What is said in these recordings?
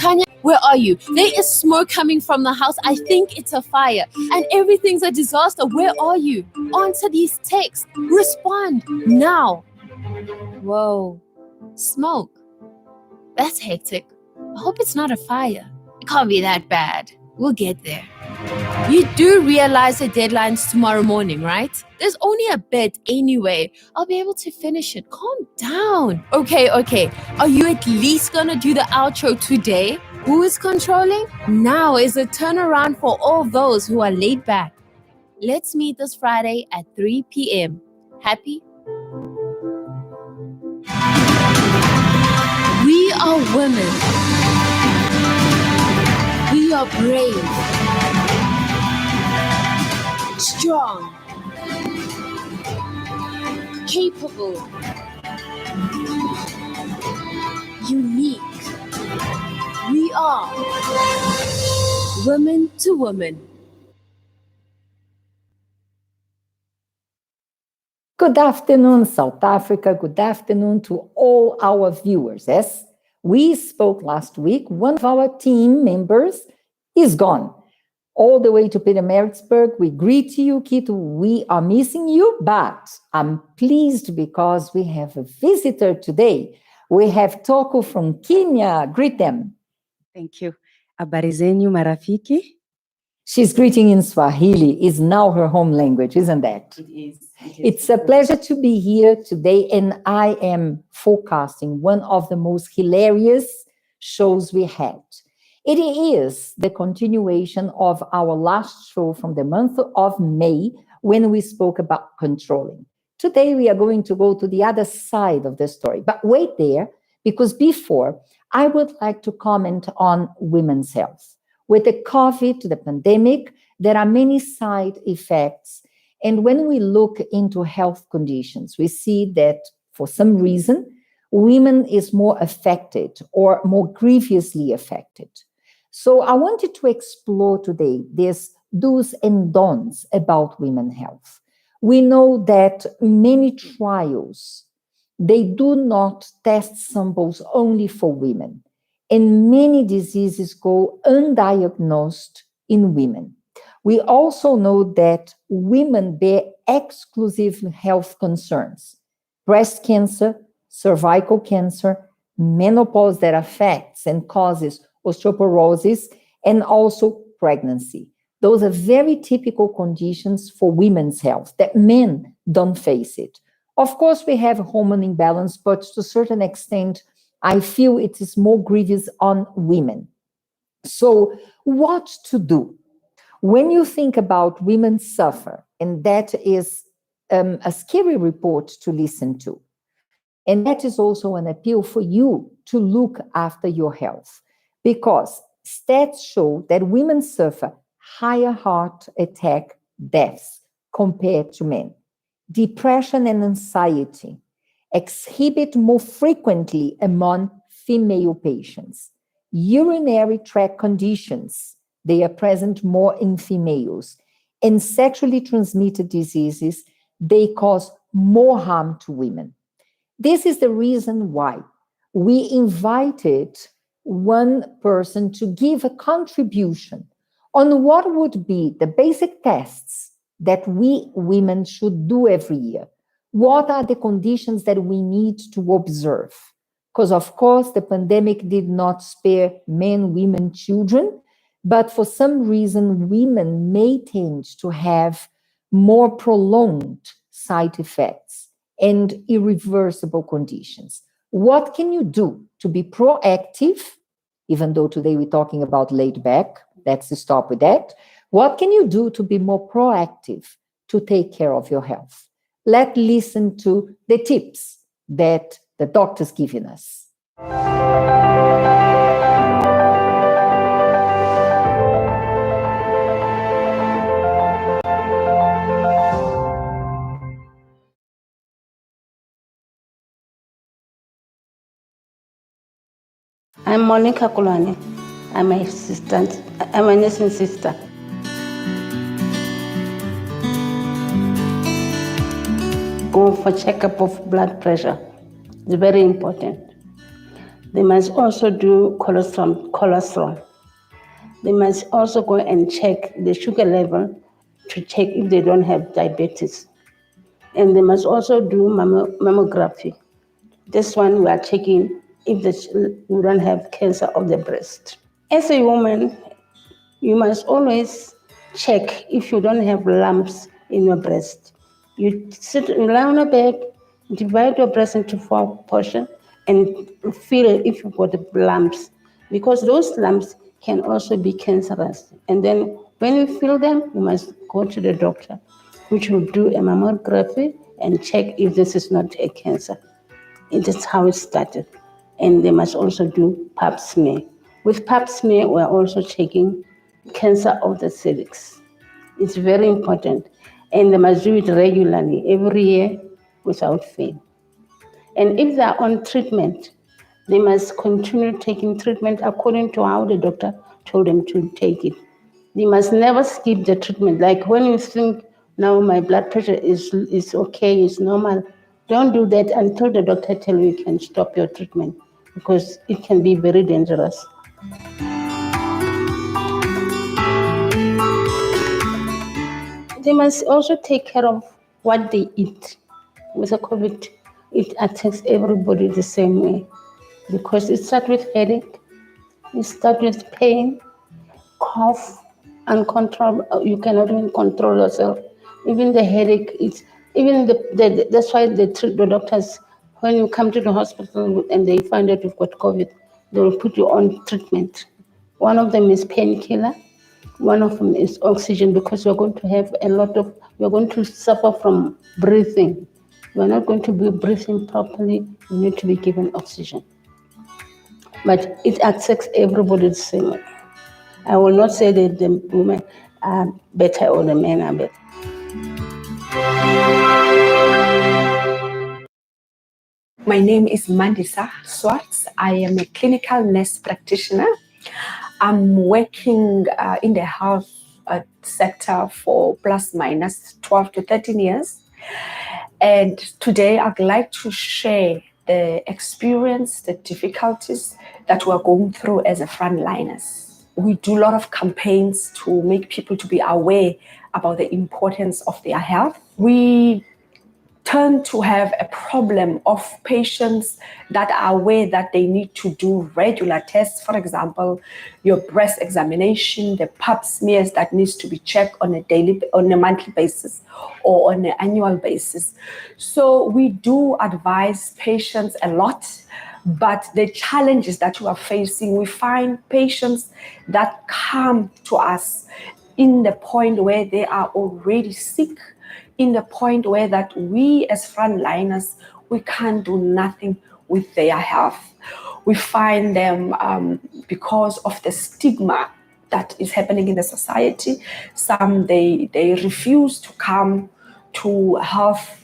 Tanya, where are you? There is smoke coming from the house. I think it's a fire. And everything's a disaster. Where are you? Answer these texts. Respond now. Whoa. Smoke. That's hectic. I hope it's not a fire. It can't be that bad. We'll get there. You do realize the deadline's tomorrow morning, right? There's only a bit anyway. I'll be able to finish it. Calm down. Okay. Are you at least gonna do the outro today? Who is controlling? Now is a turnaround for all those who are laid back. Let's meet this Friday at 3 p.m. Happy? We are women. We are brave. Strong, capable, unique. We We are Women to Women. Good afternoon, South Africa. Good afternoon to all our viewers. As we spoke last week, one of our team members is gone. All the way to Pietermaritzburg. We greet you, Kito. We are missing you, but I'm pleased because we have a visitor today. We have Toko from Kenya. Greet them. Thank you. Habari zenyu marafiki? She's greeting in Swahili. Is now her home language, isn't that? It is. It's a pleasure to be here today, and I am forecasting one of the most hilarious shows we had. It is the continuation of our last show from the month of May when we spoke about controlling. Today, we are going to go to the other side of the story. But wait there, because before, I would like to comment on women's health. With the COVID, the pandemic, there are many side effects. And when we look into health conditions, we see that for some reason, women is more affected or more grievously affected. So I wanted to explore today this do's and don'ts about women's health. We know that many trials, they do not test samples only for women, and many diseases go undiagnosed in women. We also know that women bear exclusive health concerns: breast cancer, cervical cancer, menopause that affects and causes osteoporosis, and also pregnancy. Those are very typical conditions for women's health that men don't face it. Of course, we have hormone imbalance, but to a certain extent, I feel it is more grievous on women. So what to do? When you think about women suffer, and that is a scary report to listen to, and that is also an appeal for you to look after your health, because stats show that women suffer higher heart attack deaths compared to men. Depression and anxiety exhibit more frequently among female patients. Urinary tract conditions, they are present more in females. And sexually transmitted diseases, they cause more harm to women. This is the reason why we invited one person to give a contribution on what would be the basic tests that we women should do every year. What are the conditions that we need to observe? Because, of course, the pandemic did not spare men, women, children, but for some reason, women may tend to have more prolonged side effects and irreversible conditions. What can you do to be proactive? Even though today we're talking about laid back, let's stop with that. What can you do to be more proactive to take care of your health? Let's listen to the tips that the doctor's given us. I'm Monica Kulane. I'm an assistant. I'm a nursing sister. Go for checkup of blood pressure. It's very important. They must also do cholesterol. They must also go and check the sugar level to check if they don't have diabetes. And they must also do mammography. This one we are checking if you don't have cancer of the breast. As a woman, you must always check if you don't have lumps in your breast. You lie on a bed, divide your breast into 4 portions, and feel if you've got lumps, because those lumps can also be cancerous. And then when you feel them, you must go to the doctor, which will do a mammography and check if this is not a cancer. It is how it started. And they must also do pap smear. With pap smear, we're also checking cancer of the cervix. It's very important. And they must do it regularly, every year, without fail. And if they are on treatment, They must continue taking treatment according to how the doctor told them to take it. They must never skip the treatment. Like when you think, now my blood pressure is okay, it's normal, don't do that until the doctor tells you can stop your treatment, because it can be very dangerous. They must also take care of what they eat. With the COVID, it attacks everybody the same way, because it starts with headache, it starts with pain, cough, uncontrollable. You cannot even control yourself. Even the headache, that's why the doctors, when you come to the hospital and they find out you've got COVID, they will put you on treatment. One of them is painkiller. One of them is oxygen, because you're going to suffer from breathing. You're not going to be breathing properly. You need to be given oxygen. But it affects everybody the same way. I will not say that the women are better or the men are better. My name is Mandisa Swartz. I am a clinical nurse practitioner. I'm working in the health sector for plus minus 12 to 13 years. And today I'd like to share the experience, the difficulties that we're going through as a frontliners. We do a lot of campaigns to make people to be aware about the importance of their health. We tend to have a problem of patients that are aware that they need to do regular tests. For example, your breast examination, the pap smears that needs to be checked on a monthly basis or on an annual basis. So we do advise patients a lot, but the challenges that we are facing, we find patients that come to us in the point where they are already sick, in the point where that we as frontliners, we can't do nothing with their health. We find them because of the stigma that is happening in the society. Some, they refuse to come to health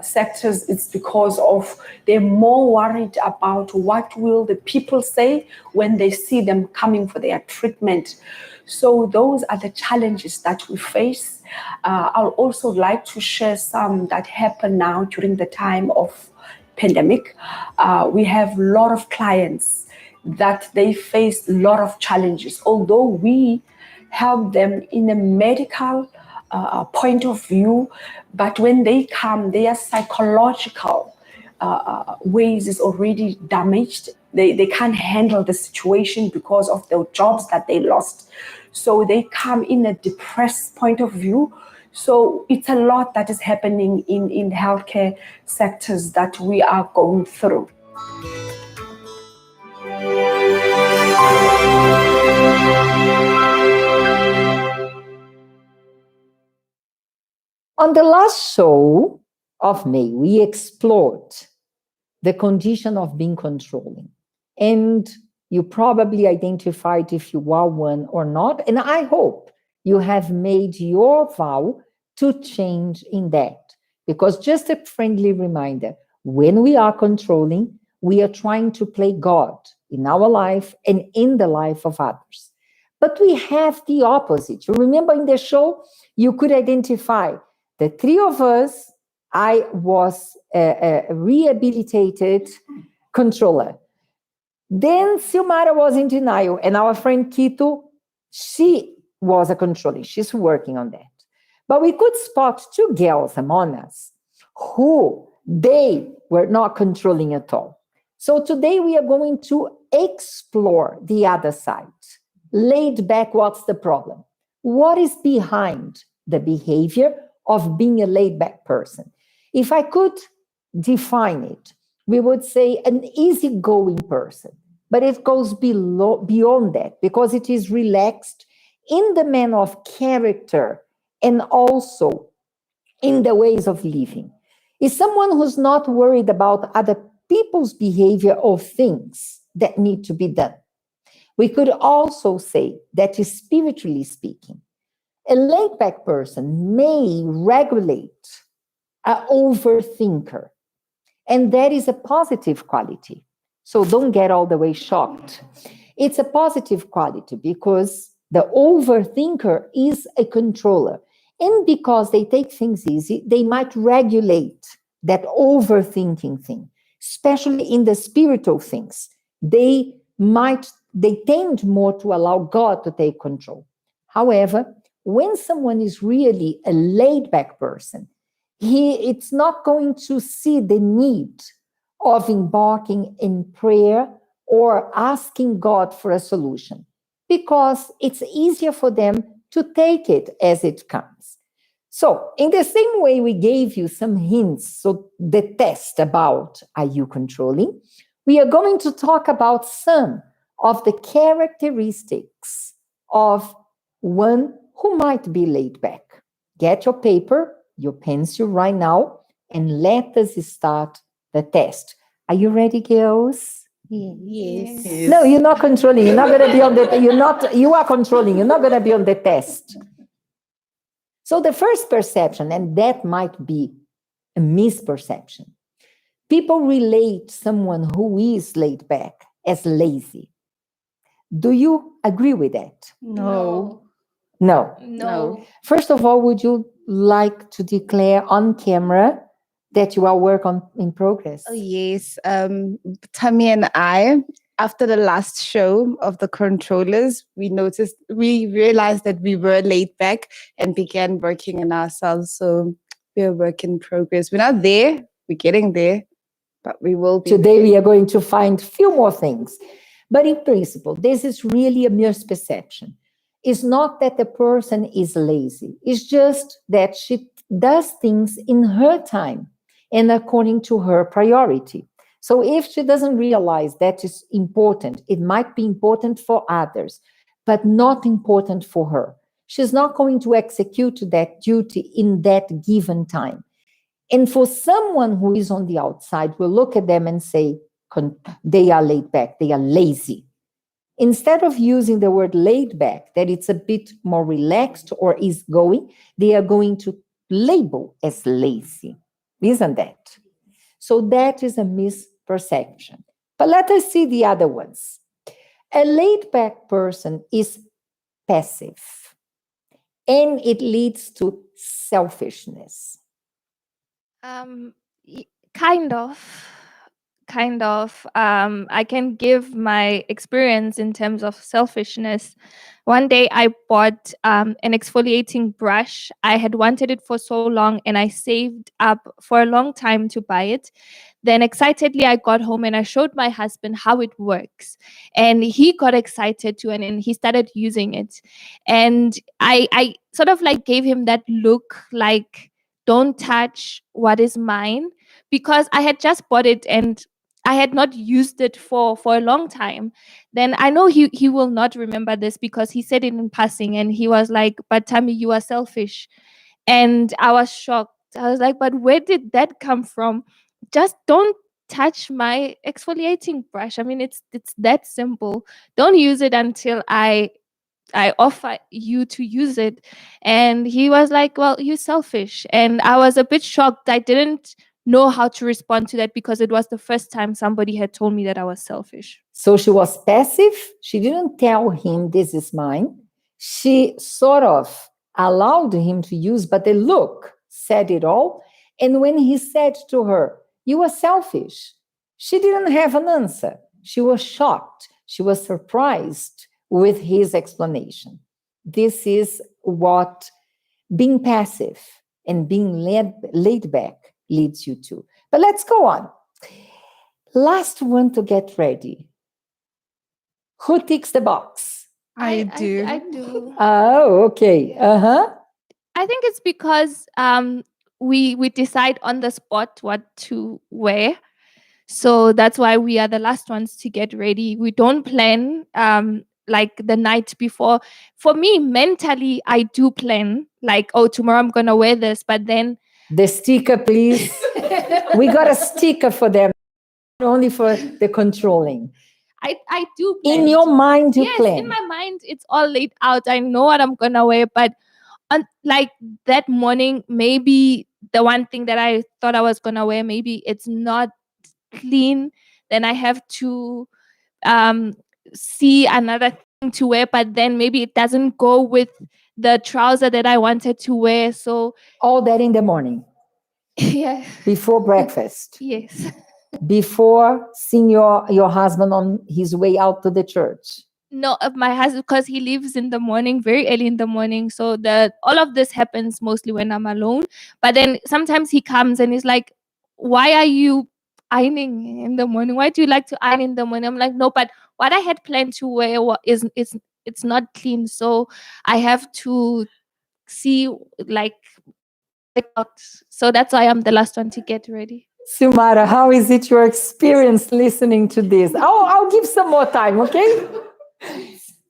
sectors. It's because of they're more worried about what will the people say when they see them coming for their treatment. So those are the challenges that we face. I'll also like to share some that happen now during the time of pandemic. We have a lot of clients that they face a lot of challenges, although we help them in a medical point of view, but when they come, their psychological ways is already damaged. They can't handle the situation because of the jobs that they lost. So they come in a depressed point of view. So it's a lot that is happening in healthcare sectors that we are going through. On the last show of May, we explored the condition of being controlling. And you probably identified if you are one or not. And I hope you have made your vow to change in that. Because just a friendly reminder, when we are controlling, we are trying to play God in our life and in the life of others. But we have the opposite. You remember in the show, you could identify the three of us. I was a rehabilitated controller. Then Silmara was in denial, and our friend Kito, she was a controller. She's working on that. But we could spot two girls among us who they were not controlling at all. So today we are going to explore the other side. Laid back, what's the problem? What is behind the behavior of being a laid back person? If I could define it, we would say an easygoing person. But it goes beyond that, because it is relaxed in the manner of character and also in the ways of living. It's someone who's not worried about other people's behavior or things that need to be done. We could also say that, spiritually speaking, a laid-back person may regulate an overthinker, and that is a positive quality. So don't get all the way shocked. It's a positive quality because the overthinker is a controller. And because they take things easy, they might regulate that overthinking thing, especially in the spiritual things. They tend more to allow God to take control. However, when someone is really a laid back person, it's not going to see the need of embarking in prayer or asking God for a solution because it's easier for them to take it as it comes. So, in the same way we gave you some hints, so the test about are you controlling, we are going to talk about some of the characteristics of one who might be laid back. Get your paper, your pencil right now, and let us start the test. Are you ready, girls? Yes. No, you're not controlling. You're not going to be on the. You are controlling. You're not going to be on the test. So the first perception, and that might be a misperception. People relate someone who is laid back as lazy. Do you agree with that? No. No. First of all, would you like to declare on camera that you are work in progress? Oh, yes. Tammy and I, after the last show of the controllers, we realized that we were laid back and began working on ourselves. So we're a work in progress. We're not there. We're getting there, but we will be. Today we are going to find a few more things. But in principle, this is really a misperception. It's not that the person is lazy. It's just that she does things in her time and according to her priority. So if she doesn't realize that is important, it might be important for others, but not important for her. She's not going to execute that duty in that given time. And for someone who is on the outside, we'll look at them and say, they are laid back, they are lazy. Instead of using the word laid back, that it's a bit more relaxed or easygoing, they are going to label as lazy. Isn't that? So that is a misperception. But let us see the other ones. A laid back person is passive, and it leads to selfishness. Kind of. I can give my experience in terms of selfishness. One day I bought an exfoliating brush. I had wanted it for so long and I saved up for a long time to buy it. Then excitedly I got home and I showed my husband how it works. And he got excited too and he started using it. And I sort of like gave him that look like, don't touch what is mine, because I had just bought it and I had not used it for a long time. Then I know he will not remember this because he said it in passing and he was like, but Tammy, you are selfish. And I was shocked. I was like, but where did that come from? Just don't touch my exfoliating brush. I mean, it's that simple. Don't use it until I offer you to use it. And he was like, well, you're selfish. And I was a bit shocked. I didn't know how to respond to that because it was the first time somebody had told me that I was selfish. So she was passive. She didn't tell him, this is mine. She sort of allowed him to use, but the look said it all. And when he said to her, you are selfish, she didn't have an answer. She was shocked. She was surprised with his explanation. This is what being passive and being laid back leads you to. But let's go on. Last one to get ready. Who ticks the box? I do. I do. Oh, okay. I think it's because we decide on the spot what to wear. So that's why we are the last ones to get ready. We don't plan like the night before. For me, mentally, I do plan like, oh, tomorrow I'm going to wear this. But then the sticker, please. We got a sticker for them, only for the controlling. I do plan. In your mind, you yes, plan. In my mind, it's all laid out. I know what I'm going to wear. But like that morning, maybe the one thing that I thought I was going to wear, maybe it's not clean. then I have to see another thing to wear, but then maybe it doesn't go with the trouser that I wanted to wear. So All that in the morning, yeah, before breakfast, yes. before seeing your husband on his way out to the church. No, my husband, because he leaves in the morning, very early in the morning. So all of this happens mostly when I'm alone. But then sometimes he comes and he's like, "Why are you ironing in the morning? Why do you like to iron in the morning?" I'm like, "No, but what I had planned to wear is it's not clean, so I have to see like out." So that's why I'm the last one to get ready. Silmara, how is it your experience listening to this? I'll give some more time, okay?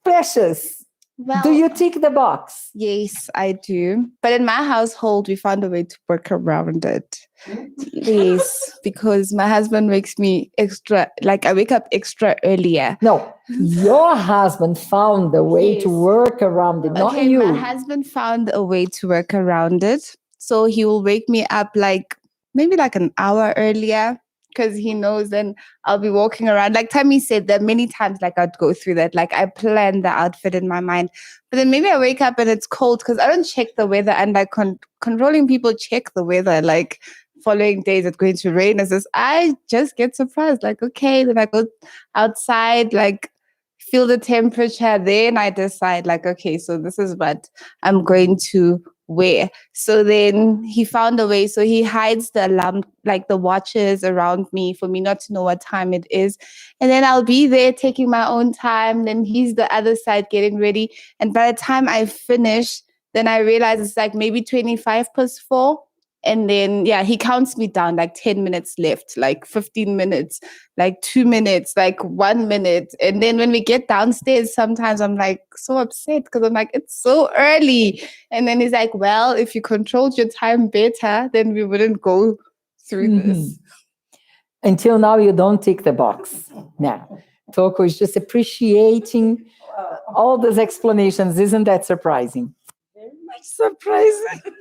Precious, Well, do you tick the box? yes, I do. But in my household, we found a way to work around it. Yes, because my husband wakes me extra, like I wake up extra earlier. No, your husband found a way to Yes. work around it, not Okay, you. my husband found a way to work around it. So he will wake me up like maybe like an hour earlier because he knows then I'll be walking around. Like Tammy said, there are many times like I'd go through that. Like I plan the outfit in my mind. But then maybe I wake up and it's cold because I don't check the weather. And like controlling people check the weather. Like following days it's going to rain. It's just, I just get surprised. Like, okay, then I go outside, like feel the temperature, then I decide like, okay, so this is what I'm going to wear. So then he found a way. So he hides the alarm, like the watches around me for me not to know what time it is. And then I'll be there taking my own time. Then he's the other side getting ready. And by the time I finish, then I realize it's like maybe 25+4. And then, yeah, he counts me down like 10 minutes left, like 15 minutes, like 2 minutes, like 1 minute. And then when we get downstairs, sometimes I'm like so upset because I'm like, it's so early. And then he's like, well, if you controlled your time better, then we wouldn't go through this. Until now, you don't tick the box. Now, Toko is just appreciating all these explanations. Isn't that surprising? Very much surprising.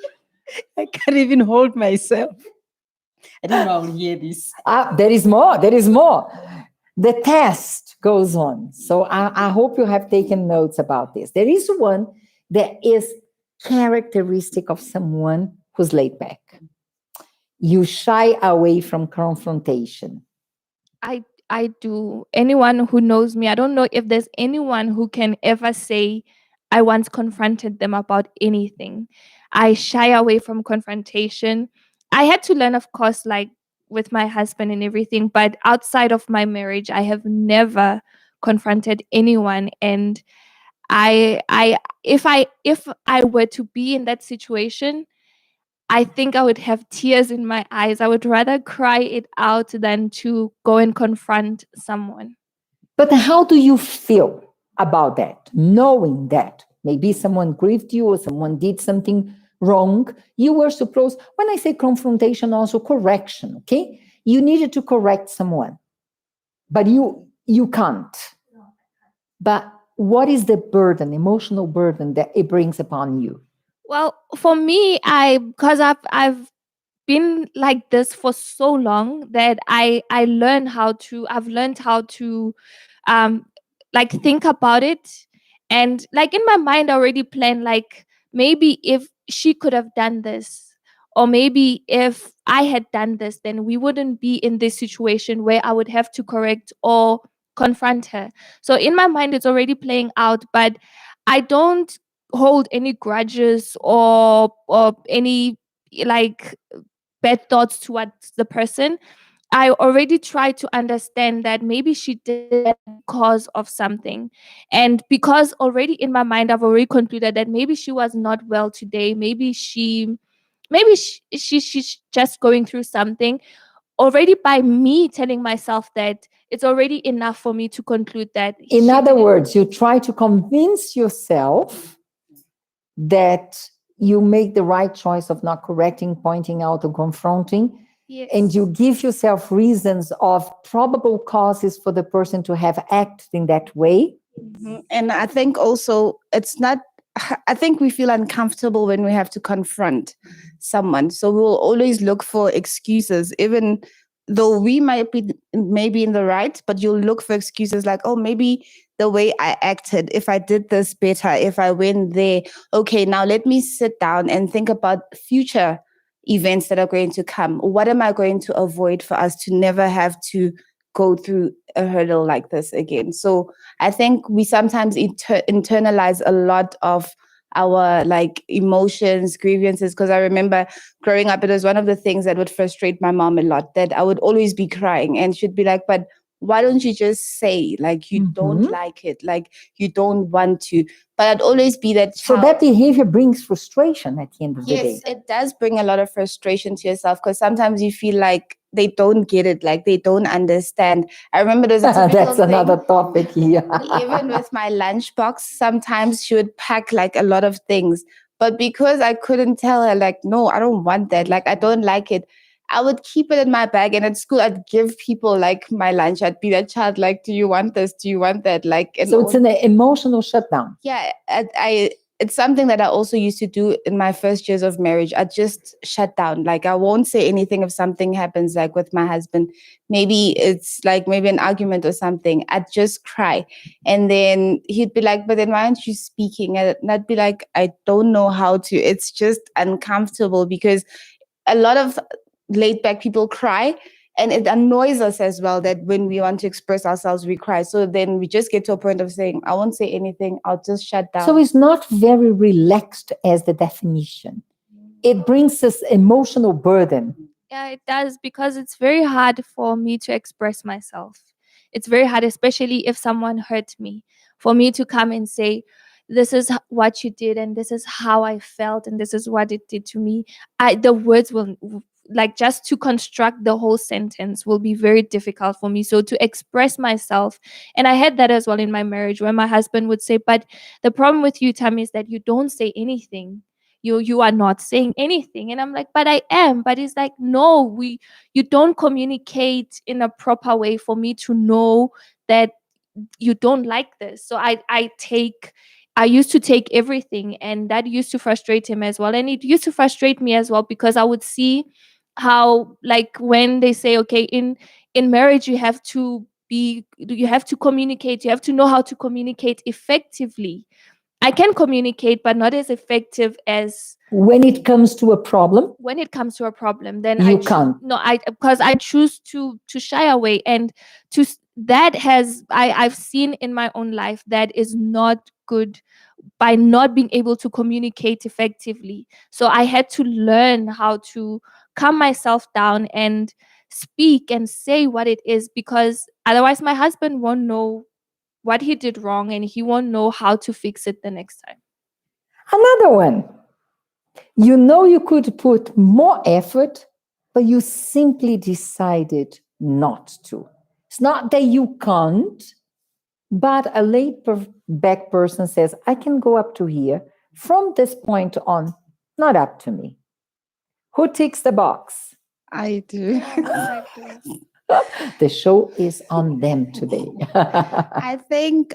I can't even hold myself. I didn't know I would hear this. There is more. There is more. The test goes on. So I hope you have taken notes about this. There is one that is characteristic of someone who's laid back. You shy away from confrontation. I do. Anyone who knows me, I don't know if there's anyone who can ever say I once confronted them about anything. I shy away from confrontation. I had to learn, of course, like with my husband and everything, but outside of my marriage, I have never confronted anyone. And if I were to be in that situation, I think I would have tears in my eyes. I would rather cry it out than to go and confront someone. But how do you feel about that? Knowing that maybe someone grieved you or someone did something wrong, you were supposed, when I say confrontation, also correction, okay? You needed to correct someone, but you can't. But what is the burden, emotional burden that it brings upon you? Well, for me, because I've been like this for so long that I've learned how to like think about it, and like in my mind I already plan like maybe if she could have done this, or maybe if I had done this, then we wouldn't be in this situation where I would have to correct or confront her. So in my mind it's already playing out, but I don't hold any grudges or any like bad thoughts towards the person. I already try to understand that maybe she did it because of something. And because already in my mind, I've already concluded that maybe she was not well today. She's just going through something. Already by me telling myself that, it's already enough for me to conclude that. In other words, you try to convince yourself that you make the right choice of not correcting, pointing out, or confronting. Yes. And you give yourself reasons of probable causes for the person to have acted in that way. Mm-hmm. And I think also I think we feel uncomfortable when we have to confront someone. So we will always look for excuses, even though we might be maybe in the right, but you'll look for excuses like, oh, maybe the way I acted, if I did this better, if I went there, okay, now let me sit down and think about future events that are going to come. What am I going to avoid for us to never have to go through a hurdle like this again? So I think we sometimes internalize a lot of our like emotions, grievances, because I remember growing up, it was one of the things that would frustrate my mom a lot, that I would always be crying and she'd be like, but why don't you just say like you don't like it, like you don't want to? But I'd always be that So child. that behavior brings frustration at the end of the Yes, day. it does bring a lot of frustration to yourself because sometimes you feel like they don't get it, like they don't understand. I remember there's a typical That's another thing, topic here. even with my lunchbox, sometimes she would pack like a lot of things. But because I couldn't tell her, like, no, I don't want that, like, I don't like it, I would keep it in my bag. And at school, I'd give people like my lunch. I'd be that child, like, do you want this? Do you want that? Like, and So it's an emotional shutdown. yeah, it's something that I also used to do in my first years of marriage. I just shut down. Like I won't say anything if something happens, like with my husband. Maybe it's like maybe an argument or something. I'd just cry. And then he'd be like, but then why aren't you speaking? And I'd be like, I don't know how to. It's just uncomfortable because a lot of laid back people cry. And it annoys us as well that when we want to express ourselves, we cry. So then we just get to a point of saying, I won't say anything. I'll just shut down. So it's not very relaxed as the definition. It brings us emotional burden. Yeah, it does, because it's very hard for me to express myself. It's very hard, especially if someone hurt me, for me to come and say, this is what you did, and this is how I felt, and this is what it did to me. The words will, like, just to construct the whole sentence will be very difficult for me. So to express myself, and I had that as well in my marriage, where my husband would say, but the problem with you, Tammy, is that you don't say anything. You are not saying anything. And I'm like, but I am. But it's like, no, you don't communicate in a proper way for me to know that you don't like this. So I used to take everything, and that used to frustrate him as well. And it used to frustrate me as well, because I would see how, like, when they say, okay, in marriage you have to communicate, you have to know how to communicate effectively. I can communicate, but not as effective as When it comes to a problem, when it comes to a problem. Then you can't. because I choose to shy away, and I've seen in my own life that is not good, by not being able to communicate effectively. So I had to learn how to calm myself down and speak and say what it is, because otherwise my husband won't know what he did wrong, and he won't know how to fix it the next time. Another one. You know you could put more effort, but you simply decided not to. It's not that you can't, but a laid back person says, I can go up to here. From this point on, not up to me. Who ticks the box? I do. The show is on them today. I think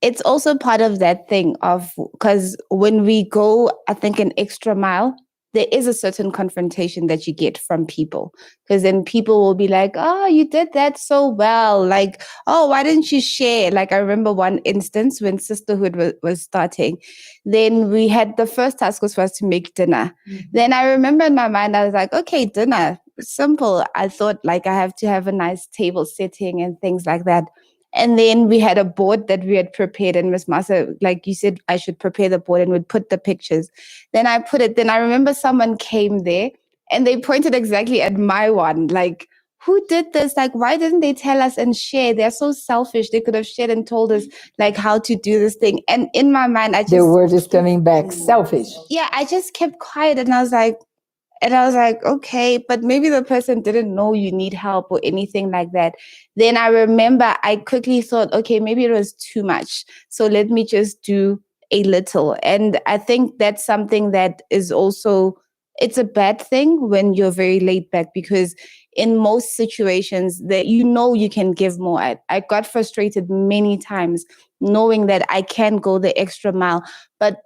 it's also part of that thing of, because when we go, I think, an extra mile, there is a certain confrontation that you get from people, because then people will be like, oh, you did that so well. Like, oh, why didn't you share? Like, I remember one instance when sisterhood was starting. Then we had the first task was for us to make dinner. Mm-hmm. Then I remember in my mind, I was like, okay, dinner, simple. I thought like I have to have a nice table setting and things like that. And then we had a board that we had prepared, and Miss Masa, like you said, I should prepare the board and would put the pictures. Then I remember someone came there and they pointed exactly at my one. Like, who did this? Like, why didn't they tell us and share? They're so selfish. They could have shared and told us like how to do this thing. And in my mind, the word is coming back, selfish. Yeah, I just kept quiet, and I was like, okay, but maybe the person didn't know you need help or anything like that. Then I remember I quickly thought, okay, maybe it was too much. So let me just do a little. And I think that's something that is also, it's a bad thing when you're very laid back, because in most situations that you can give more. I got frustrated many times knowing that I can go the extra mile, but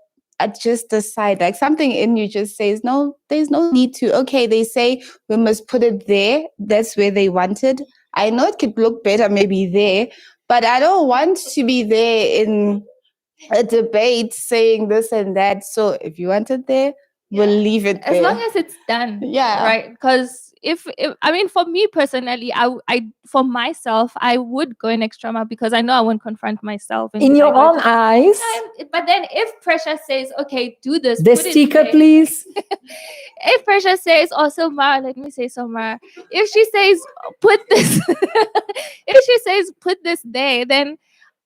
just decide, like something in you just says, no, there's no need to. Okay, they say we must put it there. That's where they want it. I know it could look better maybe there, but I don't want to be there in a debate saying this and that. So if you want it there, we'll leave it there. As long as it's done. Yeah. Right. Because if I mean, for me personally, I for myself, I would go an extra mile because I know I won't confront myself. And In be your like, own eyes, but then if pressure says, okay, do this, the put it sticker, there. please. If pressure says, oh, Silmar, let me say Silmar. If she says, put this, if she says, put this there, then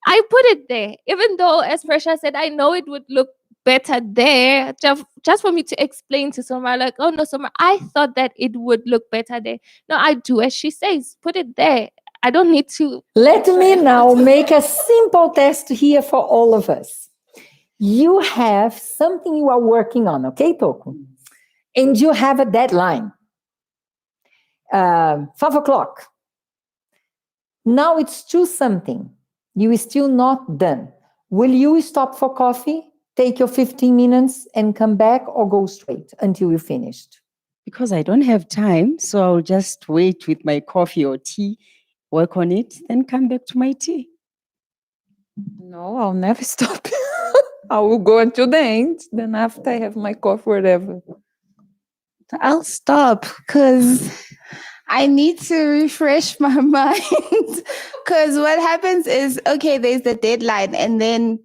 I put it there. Even though, as pressure said, I know it would look better there. Just for me to explain to Silmar, like, oh no, Silmar, I thought that it would look better there. No, I do as she says, put it there. I don't need to. Let me now make a simple test here for all of us. You have something you are working on, okay, Toko? And you have a deadline. 5 o'clock. Now it's 2 something. You are still not done. Will you stop for coffee, take your 15 minutes and come back, or go straight until you finished? Because I don't have time, so I'll just wait with my coffee or tea, work on it, then come back to my tea. No, I'll never stop. I will go until the end. Then after I have my coffee, whatever. I'll stop because I need to refresh my mind. Because what happens is, okay, there's the deadline, and then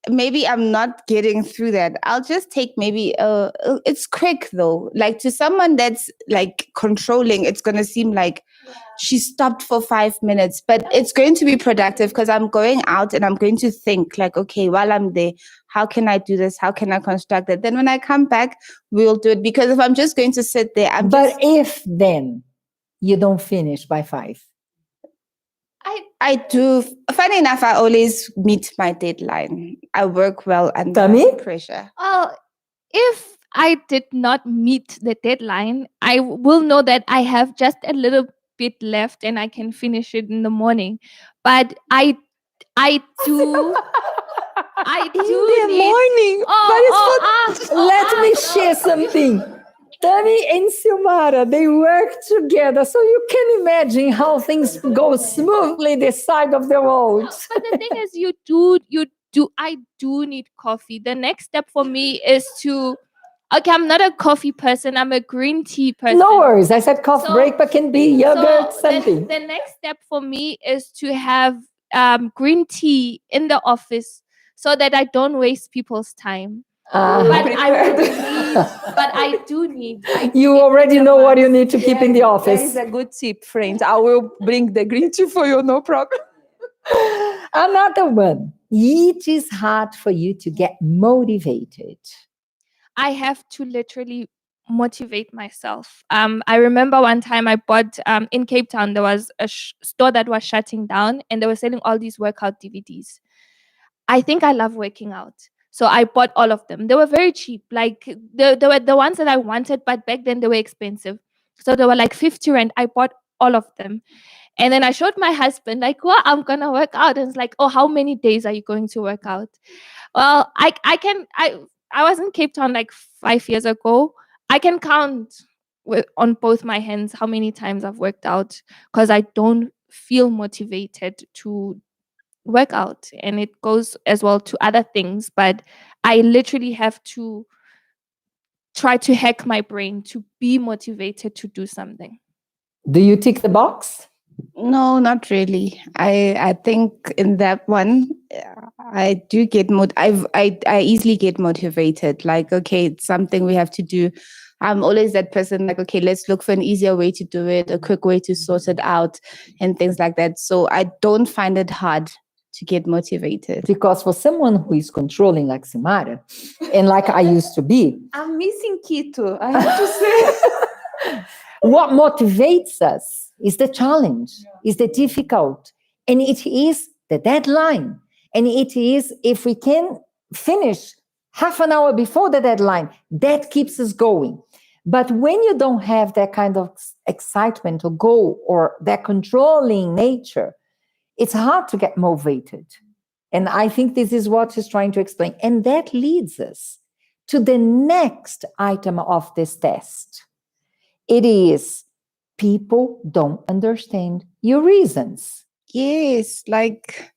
maybe I'm not getting through that. I'll just take maybe it's quick though. Like to someone that's like controlling, it's gonna seem like she stopped for 5 minutes, but it's going to be productive because I'm going out and I'm going to think like, okay, while I'm there, how can I do this? How can I construct it? Then when I come back, we'll do it. Because if I'm just going to sit there, if then you don't finish by 5. I do. Funny enough, I always meet my deadline. I work well under Tammy? pressure. Well, if I did not meet the deadline, I will know that I have just a little bit left and I can finish it in the morning. But I do. I do need. Morning. Let me share something. Tammy and Silmara, they work together, so you can imagine how things go smoothly this side of the world. But the thing is, I do need coffee. The next step for me is to, okay, I'm not a coffee person, I'm a green tea person. No worries, I said coffee So- break, but can be yogurt, something. The next step for me is to have green tea in the office so that I don't waste people's time. But I do need. You already know what you need to keep in the That office. is a good tip, friends. I will bring the green tea for you, no problem. Another one. It is hard for you to get motivated. I have to literally motivate myself. I remember one time I bought in Cape Town, there was a store that was shutting down and they were selling all these workout DVDs. I think I love working out. So I bought all of them. They were very cheap. Like they were the ones that I wanted, but back then they were expensive. So they were like 50 rand. I bought all of them. And then I showed my husband, like, well, I'm gonna work out. And it's like, oh, how many days are you going to work out? Well, I was in Cape Town like 5 years ago. I can count on both my hands how many times I've worked out because I don't feel motivated to work out. And it goes as well to other things, but I literally have to try to hack my brain to be motivated to do something. Do you tick the box? No, not really. I think in that one, I do get I easily get motivated. Like, okay, it's something we have to do. I'm always that person like, okay, let's look for an easier way to do it, a quick way to sort it out and things like that. So I don't find it hard to get motivated. Because for someone who is controlling like Silmara, and like I used to be, I'm missing keto, I have to say. what motivates us is the challenge, is the difficult, and it is the deadline. And it is, if we can finish half an hour before the deadline, that keeps us going. But when you don't have that kind of excitement or goal or that controlling nature, it's hard to get motivated. And I think this is what he's trying to explain. And that leads us to the next item of this test. It is people don't understand your reasons. Yes, like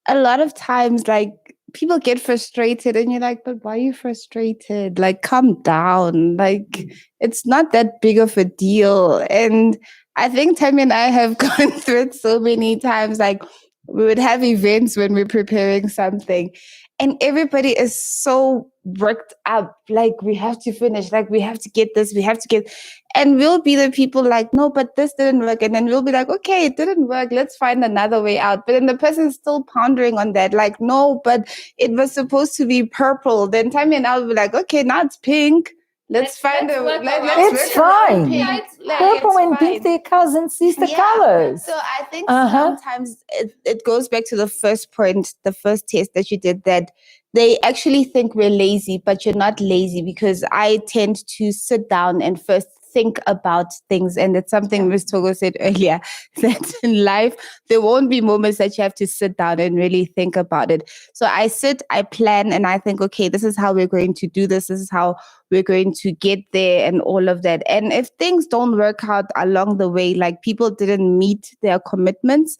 a lot of times, like people get frustrated and you're like, but why are you frustrated? Like, calm down. Like, it's not that big of a deal. And I think Tammy and I have gone through it so many times. Like, we would have events when we're preparing something, and everybody is so worked up. Like, we have to finish, like, we have to get this, we have to get, and we'll be the people like, no, but this didn't work. And then we'll be like, okay, it didn't work. Let's find another way out. But then the person's still pondering on that. Like, no, but it was supposed to be purple. Then Tammy and I will be like, okay, now it's pink. Let's find a. work around It's work around fine. pink. Like, Purple it's and pink, fine. they're cousin sister Yeah. colors. So I think Uh-huh. sometimes it goes back to the first point, the first test that you did, that they actually think we're lazy, but you're not lazy, because I tend to sit down and first think about things. And it's something Ms. Togo said earlier, that in life, there won't be moments that you have to sit down and really think about it. So I sit, I plan, and I think, okay, this is how we're going to do this. This is how we're going to get there and all of that. And if things don't work out along the way, like people didn't meet their commitments,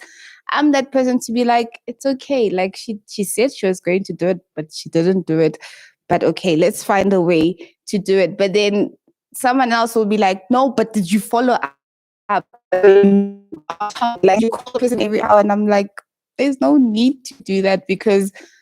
I'm that person to be like, it's okay. Like she said she was going to do it, but she didn't do it. But okay, let's find a way to do it. But then someone else will be like, no, but did you follow up? Like, you call the person every hour, and I'm like, there's no need to do that, because